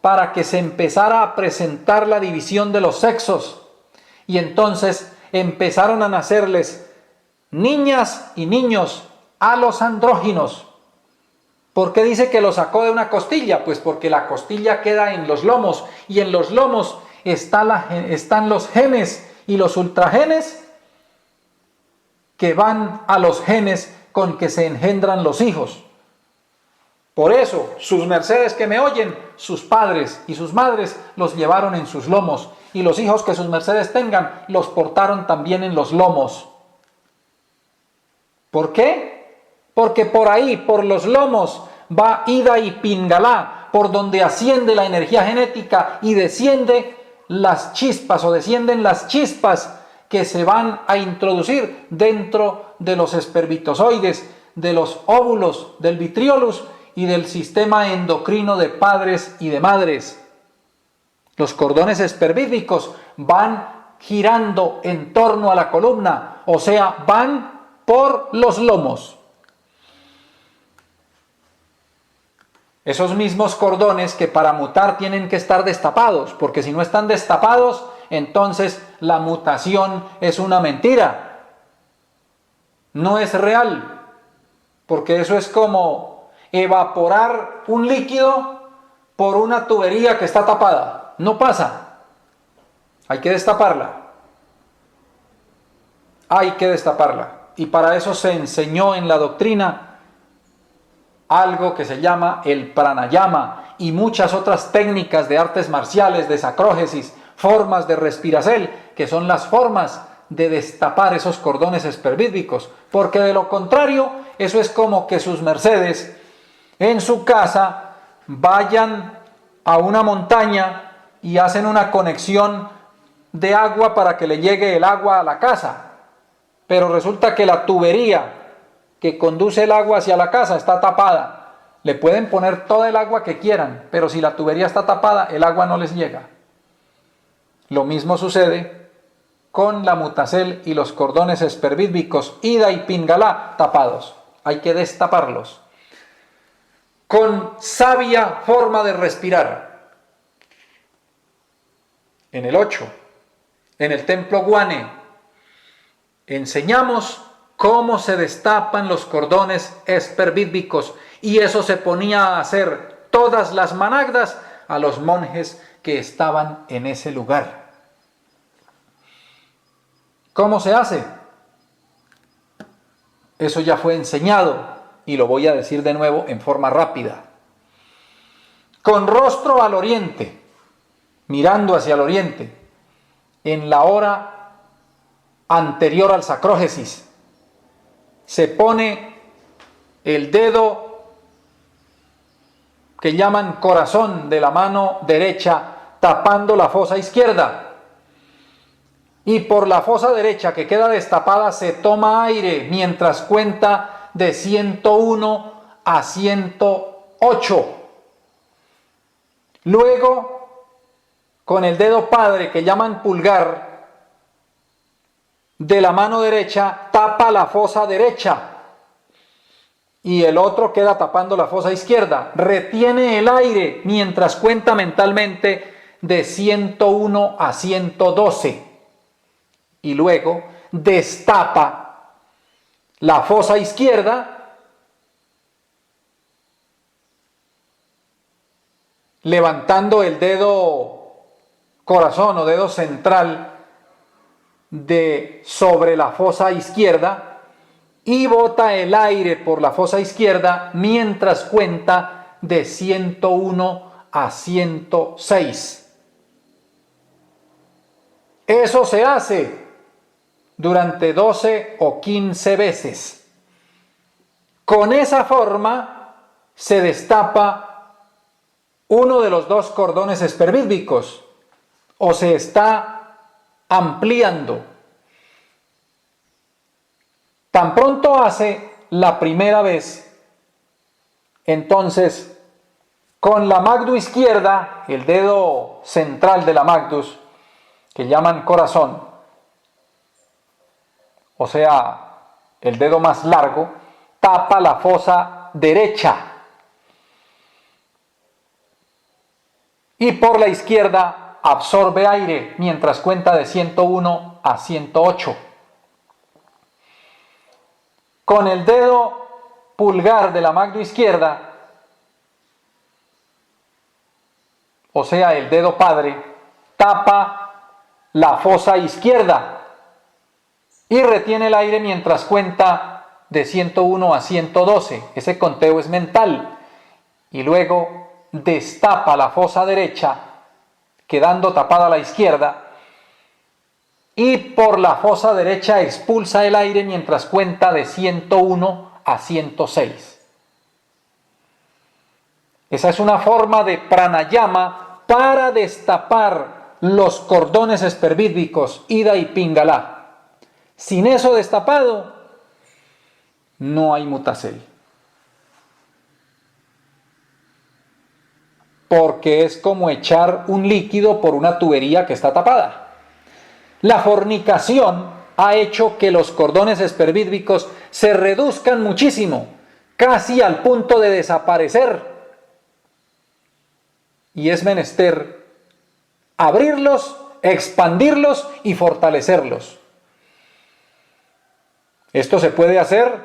para que se empezara a presentar la división de los sexos. Y entonces empezaron a nacerles niñas y niños a los andróginos. ¿Por qué dice que lo sacó de una costilla? Pues porque la costilla queda en los lomos, y en los lomos están los genes y los ultragenes que van a los genes con que se engendran los hijos. Por eso, sus mercedes que me oyen, sus padres y sus madres los llevaron en sus lomos, y los hijos que sus mercedes tengan los portaron también en los lomos. ¿Por qué? Porque por ahí, por los lomos, va Ida y Pingalá, por donde asciende la energía genética y desciende las chispas, o descienden las chispas que se van a introducir dentro de los espermatozoides, de los óvulos, del vitriolus y del sistema endocrino de padres y de madres. Los cordones espermídicos van girando en torno a la columna, o sea, van por los lomos. Esos mismos cordones que para mutar tienen que estar destapados, porque si no están destapados, entonces la mutación es una mentira. No es real, porque eso es como evaporar un líquido por una tubería que está tapada. No pasa. Hay que destaparla. Hay que destaparla. Y para eso se enseñó en la doctrina algo que se llama el pranayama y muchas otras técnicas de artes marciales, de sacrógesis, formas de respiracel, que son las formas de destapar esos cordones espermídicos, porque de lo contrario, eso es como que sus mercedes en su casa vayan a una montaña y hacen una conexión de agua para que le llegue el agua a la casa, pero resulta que la tubería que conduce el agua hacia la casa está tapada. Le pueden poner todo el agua que quieran, pero si la tubería está tapada, el agua no les llega. Lo mismo sucede con la mutacel y los cordones espermídicos Ida y Pingalá tapados. Hay que destaparlos con sabia forma de respirar. En el 8, en el templo Guane, enseñamos cómo se destapan los cordones espermídicos, y eso se ponía a hacer todas las managdas a los monjes que estaban en ese lugar. ¿Cómo se hace? Eso ya fue enseñado y lo voy a decir de nuevo en forma rápida. Con rostro al oriente, mirando hacia el oriente, en la hora anterior al sacrógesis, se pone el dedo que llaman corazón de la mano derecha tapando la fosa izquierda, y por la fosa derecha que queda destapada se toma aire mientras cuenta de 101 a 108. Luego, con el dedo padre que llaman pulgar de la mano derecha tapa la fosa derecha y el otro queda tapando la fosa izquierda. Retiene el aire mientras cuenta mentalmente de 101 a 112 y luego destapa la fosa izquierda levantando el dedo corazón o dedo central de sobre la fosa izquierda y bota el aire por la fosa izquierda mientras cuenta de 101 a 106. Eso se hace durante 12 o 15 veces. Con esa forma se destapa uno de los dos cordones espermídicos o se está ampliando. Tan pronto hace la primera vez, entonces con la magdu izquierda, el dedo central de la magdus, que llaman corazón, o sea, el dedo más largo, tapa la fosa derecha y por la izquierda absorbe aire mientras cuenta de 101 a 108. Con el dedo pulgar de la magdu izquierda, o sea, el dedo padre, tapa la fosa izquierda y retiene el aire mientras cuenta de 101 a 112. Ese conteo es mental. Y luego destapa la fosa derecha, quedando tapada la izquierda, y por la fosa derecha expulsa el aire mientras cuenta de 101 a 106. Esa es una forma de pranayama para destapar los cordones espervídicos, Ida y Pingala. Sin eso destapado, no hay Mutacel. Porque es como echar un líquido por una tubería que está tapada. La fornicación ha hecho que los cordones espervídicos se reduzcan muchísimo, casi al punto de desaparecer. Y es menester abrirlos, expandirlos y fortalecerlos. Esto se puede hacer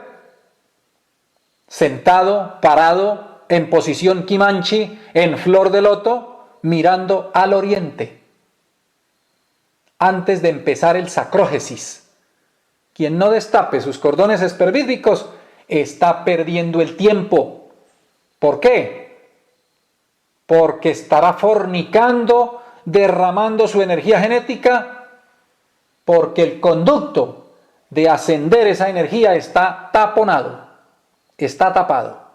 sentado, parado, en posición Kimanchi, en flor de loto, mirando al oriente, antes de empezar el sacrógesis. Quien no destape sus cordones espervídicos está perdiendo el tiempo. ¿Por qué? Porque estará fornicando, derramando su energía genética, porque el conducto de ascender esa energía está taponado, está tapado.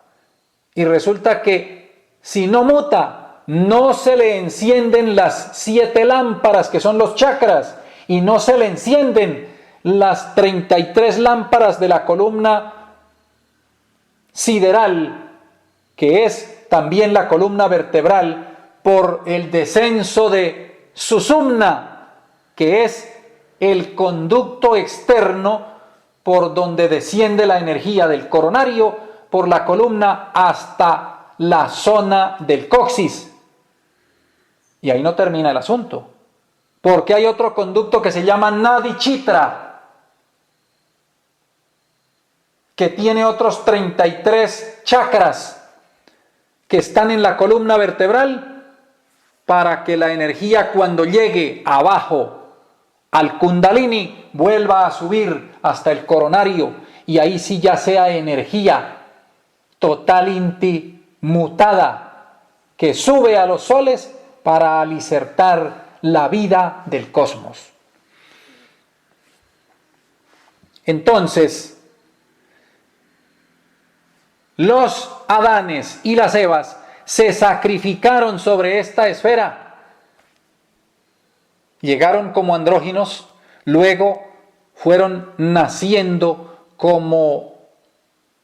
Y resulta que si no muta, no se le encienden las 7 lámparas que son los chakras, y no se le encienden las 33 lámparas de la columna sideral, que es también la columna vertebral, por el descenso de Susumna, que es el conducto externo por donde desciende la energía del coronario, por la columna hasta la zona del coxis. Y ahí no termina el asunto, porque hay otro conducto que se llama Nadi Chitra, que tiene otros 33 chakras que están en la columna vertebral, para que la energía, cuando llegue abajo al Kundalini, vuelva a subir hasta el coronario, y ahí sí ya sea energía totalmente mutada, que sube a los soles para alicertar la vida del cosmos. Entonces, los Adanes y las Evas se sacrificaron sobre esta esfera. Llegaron como andróginos, luego fueron naciendo como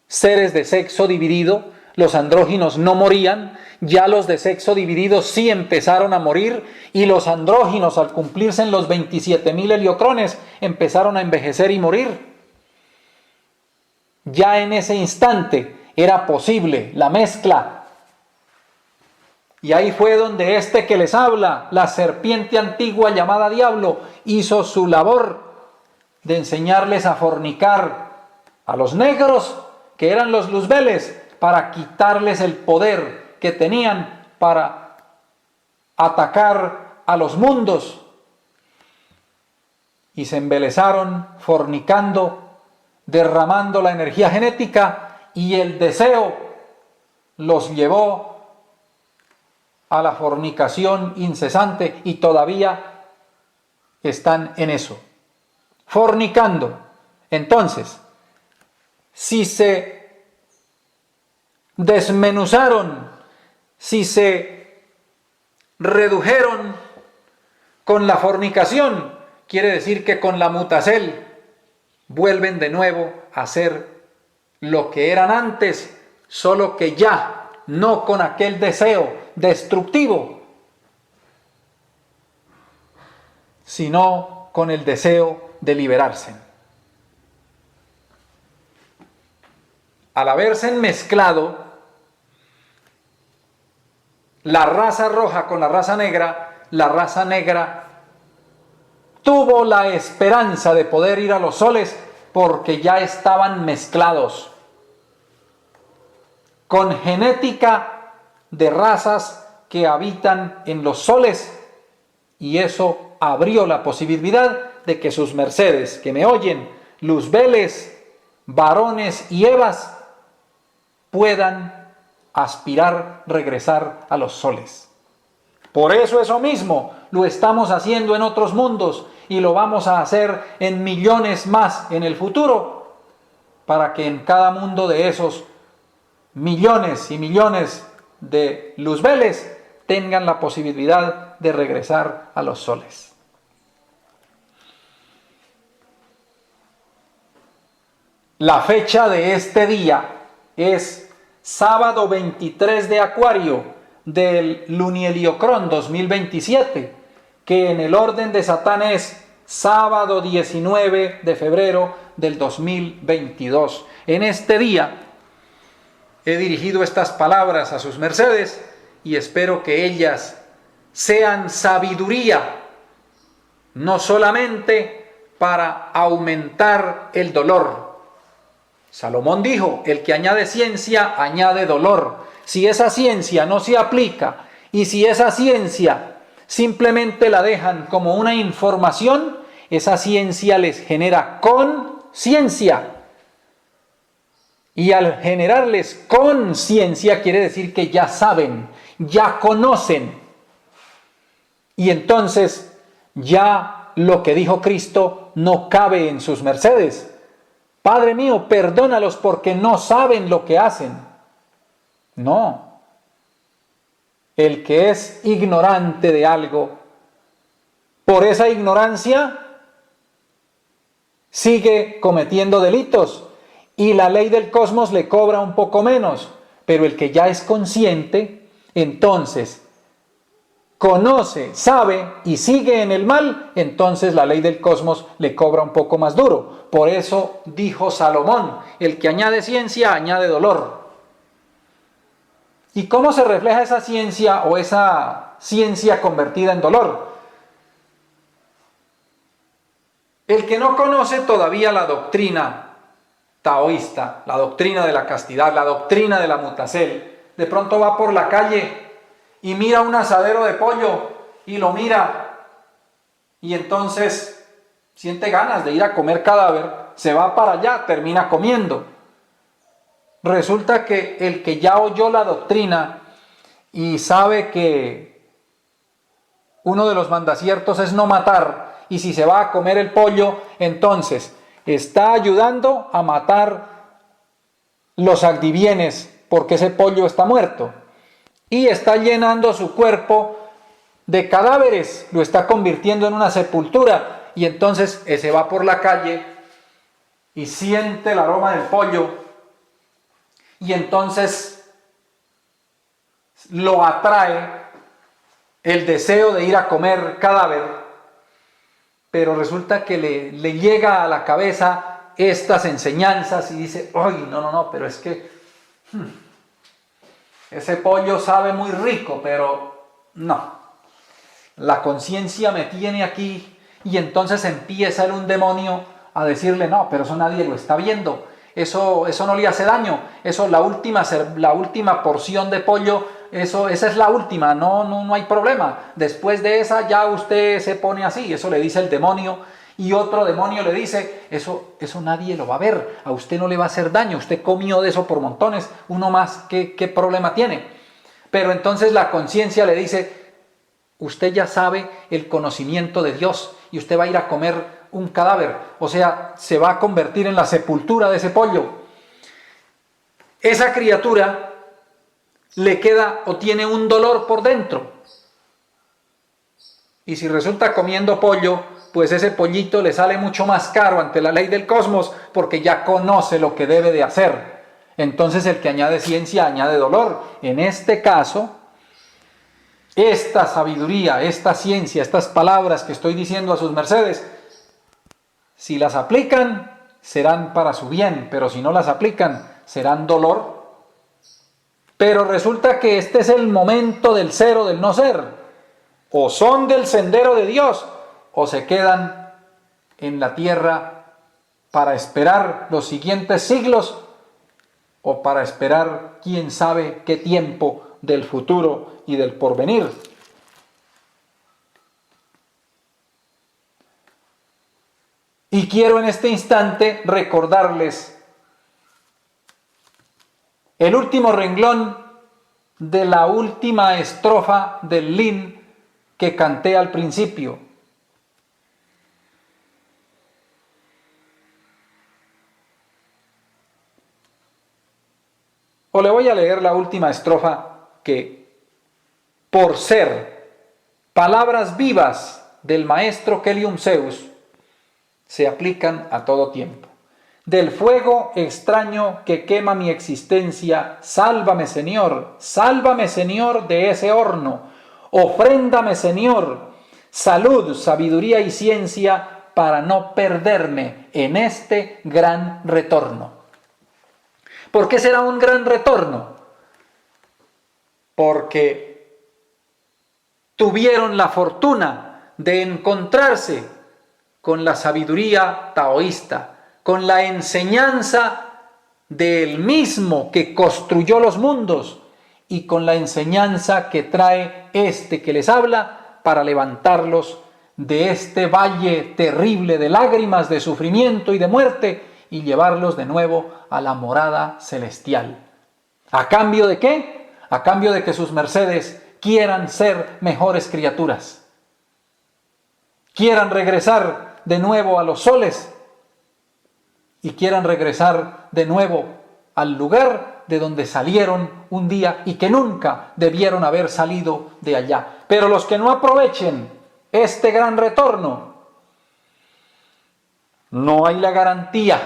seres de sexo dividido. Los andróginos no morían, ya los de sexo dividido sí empezaron a morir, y los andróginos, al cumplirse en los 27.000 heliocrones, empezaron a envejecer y morir. Ya en ese instante era posible la mezcla. Y ahí fue donde este que les habla, la serpiente antigua llamada Diablo, hizo su labor de enseñarles a fornicar a los negros, que eran los luzbeles, para quitarles el poder que tenían para atacar a los mundos. Y se embelezaron fornicando, derramando la energía genética, y el deseo los llevó a la fornicación incesante, y todavía están en eso, fornicando. Entonces, si se desmenuzaron, si se redujeron con la fornicación, quiere decir que con la Mutacel vuelven de nuevo a ser lo que eran antes, solo que ya no con aquel deseo destructivo, sino con el deseo de liberarse. Al haberse mezclado la raza roja con la raza negra tuvo la esperanza de poder ir a los soles, porque ya estaban mezclados con genética de razas que habitan en los soles, Y eso abrió la posibilidad de que sus mercedes, que me oyen, luzbeles, varones y evas, puedan aspirar regresar a los soles. Por eso mismo lo estamos haciendo en otros mundos y lo vamos a hacer en millones más en el futuro, para que en cada mundo de esos millones y millones de luzbeles tengan la posibilidad de regresar a los soles. La fecha de este día es sábado 23 de Acuario del Lunieliocrón 2027, que en el orden de Satán es sábado 19 de febrero del 2022. En este día he dirigido estas palabras a sus mercedes y espero que ellas sean sabiduría, no solamente para aumentar el dolor. Salomón dijo, el que añade ciencia, añade dolor. Si esa ciencia no se aplica y si esa ciencia simplemente la dejan como una información, esa ciencia les genera conciencia. Y al generarles conciencia quiere decir que ya saben, ya conocen. Y entonces ya lo que dijo Cristo no cabe en sus mercedes. Padre mío, perdónalos porque no saben lo que hacen. No. El que es ignorante de algo, por esa ignorancia sigue cometiendo delitos y la ley del cosmos le cobra un poco menos. Pero el que ya es consciente, entonces conoce, sabe y sigue en el mal, entonces la ley del cosmos le cobra un poco más duro. Por eso dijo Salomón, el que añade ciencia, añade dolor. ¿Y cómo se refleja esa ciencia o esa ciencia convertida en dolor? El que no conoce todavía la doctrina taoísta, la doctrina de la castidad, la doctrina de la mutacel, de pronto va por la calle y mira un asadero de pollo y lo mira y entonces siente ganas de ir a comer cadáver, se va para allá, termina comiendo. Resulta que el que ya oyó la doctrina y sabe que uno de los mandaciertos es no matar, y si se va a comer el pollo, entonces está ayudando a matar los adivienes porque ese pollo está muerto. Y está llenando su cuerpo de cadáveres, lo está convirtiendo en una sepultura. Y entonces ese va por la calle y siente el aroma del pollo. Y entonces lo atrae el deseo de ir a comer cadáver. Pero resulta que le llega a la cabeza estas enseñanzas y dice, ¡ay, no, pero es que ese pollo sabe muy rico, pero no! La conciencia me tiene aquí y entonces empieza un demonio a decirle, no, pero eso nadie lo está viendo, eso no le hace daño, eso la última porción de pollo, esa es la última, no hay problema, después de esa ya usted se pone así, eso le dice el demonio. Y otro demonio le dice, eso nadie lo va a ver, a usted no le va a hacer daño, usted comió de eso por montones, uno más, ¿qué problema tiene? Pero entonces la conciencia le dice, usted ya sabe el conocimiento de Dios y usted va a ir a comer un cadáver, o sea, se va a convertir en la sepultura de ese pollo. Esa criatura le queda o tiene un dolor por dentro. Y si resulta comiendo pollo, pues ese pollito le sale mucho más caro ante la ley del cosmos porque ya conoce lo que debe de hacer. Entonces el que añade ciencia añade dolor. En este caso, esta sabiduría, esta ciencia, estas palabras que estoy diciendo a sus mercedes, si las aplican, serán para su bien, pero si no las aplican, serán dolor. Pero resulta que este es el momento del ser o del no ser. O son del sendero de Dios, o se quedan en la tierra para esperar los siguientes siglos, o para esperar quién sabe qué tiempo del futuro y del porvenir. Y quiero en este instante recordarles el último renglón de la última estrofa del Lin que canté al principio. O le voy a leer la última estrofa que, por ser palabras vivas del maestro Kelium Zeus, se aplican a todo tiempo. Del fuego extraño que quema mi existencia, sálvame Señor de ese horno, ofréndame Señor, salud, sabiduría y ciencia para no perderme en este gran retorno. ¿Por qué será un gran retorno? Porque tuvieron la fortuna de encontrarse con la sabiduría taoísta, con la enseñanza del mismo que construyó los mundos y con la enseñanza que trae este que les habla para levantarlos de este valle terrible de lágrimas, de sufrimiento y de muerte y llevarlos de nuevo a la morada celestial. ¿A cambio de qué? A cambio de que sus mercedes quieran ser mejores criaturas, quieran regresar de nuevo a los soles y quieran regresar de nuevo al lugar de donde salieron un día y que nunca debieron haber salido de allá. Pero los que no aprovechen este gran retorno, no hay la garantía,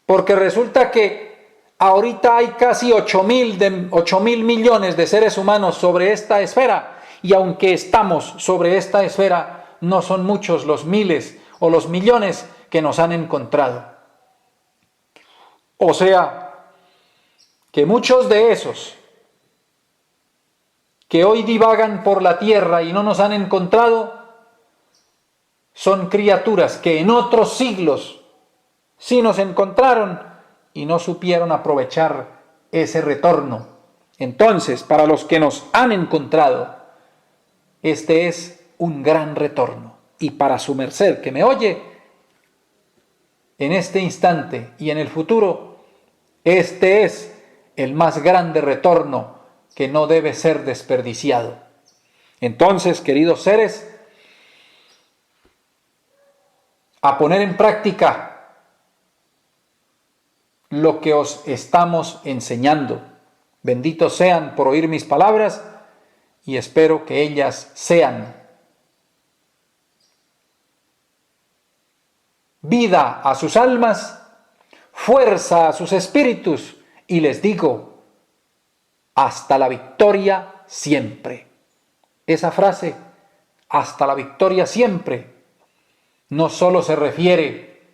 porque resulta que ahorita hay casi 8.000 millones de seres humanos sobre esta esfera, y aunque estamos sobre esta esfera, no son muchos los miles o los millones que nos han encontrado. O sea, que muchos de esos que hoy divagan por la tierra y no nos han encontrado, son criaturas que en otros siglos sí nos encontraron y no supieron aprovechar ese retorno. Entonces, para los que nos han encontrado, este es un gran retorno. Y para su merced que me oye, en este instante y en el futuro, este es el más grande retorno que no debe ser desperdiciado. Entonces, queridos seres, a poner en práctica lo que os estamos enseñando. Benditos sean por oír mis palabras y espero que ellas sean vida a sus almas, fuerza a sus espíritus y les digo, hasta la victoria siempre. Esa frase, hasta la victoria siempre, no solo se refiere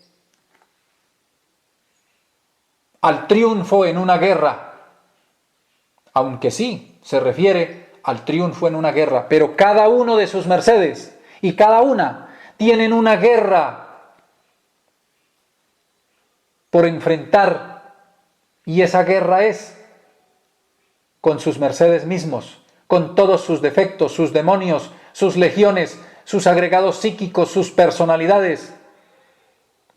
al triunfo en una guerra, aunque sí se refiere al triunfo en una guerra, pero cada uno de sus mercedes y cada una tienen una guerra por enfrentar, y esa guerra es con sus mercedes mismos, con todos sus defectos, sus demonios, sus legiones, sus agregados psíquicos, sus personalidades.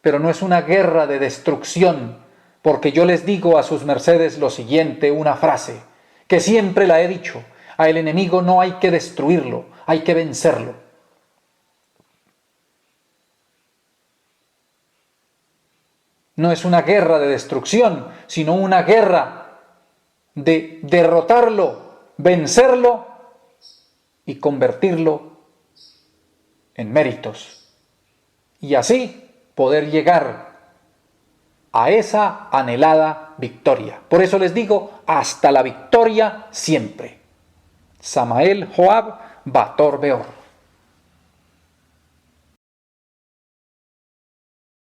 Pero no es una guerra de destrucción, porque yo les digo a sus mercedes lo siguiente, una frase que siempre la he dicho: a el enemigo no hay que destruirlo, hay que vencerlo. No es una guerra de destrucción, sino una guerra de derrotarlo, vencerlo y convertirlo en méritos. Y así poder llegar a esa anhelada victoria. Por eso les digo, hasta la victoria siempre. Samael Joab Bator Beor.